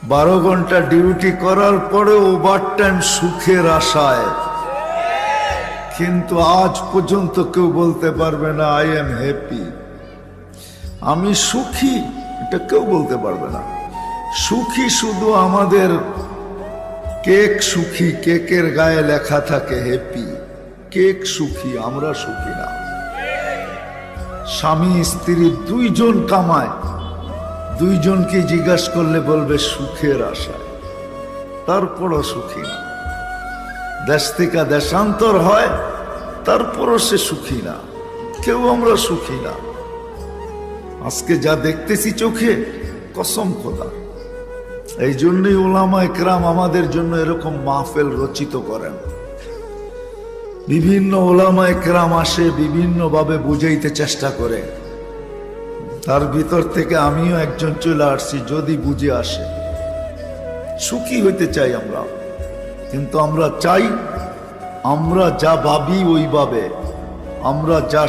12 ঘন্টা ডিউটি করার পরে ওভারটাইম সুখের আশায়, কিন্তু আজ পর্যন্ত কেউ বলতে পারবে না আই এম হ্যাপি, আমি সুখী। এটা কেউ বলতে পারবে না। সুখী শুধু আমাদের কেক সুখী, কেকের গায়ে লেখা থাকে হ্যাপি, কেক সুখী, আমরা সুখী না। স্বামী স্ত্রী দুইজন কামায়, দুইজনকে জিজ্ঞাসা করলে বলবে সুখের আশায়, তারপরও সুখী না। দেশ থেকে দেশান্তর হয়, তারপরও সে সুখী না। কেউ আমরা সুখী না। আজকে যা দেখতেছি চোখে, কসম খোদা। এই জন্যই উলামা একরাম আমাদের জন্য এরকম মাহফিল রচিত করেন। বিভিন্ন উলামা একরাম আসে, বিভিন্ন ভাবে বুঝাইতে চেষ্টা করে। তার ভিতর থেকে আমিও একজন চলে আসছি, যদি বুঝে আসে। সুখী হইতে চাই আমরা, কিন্তু আমরা চাই আমরা যা ভাবি ওইভাবে, আমরা যা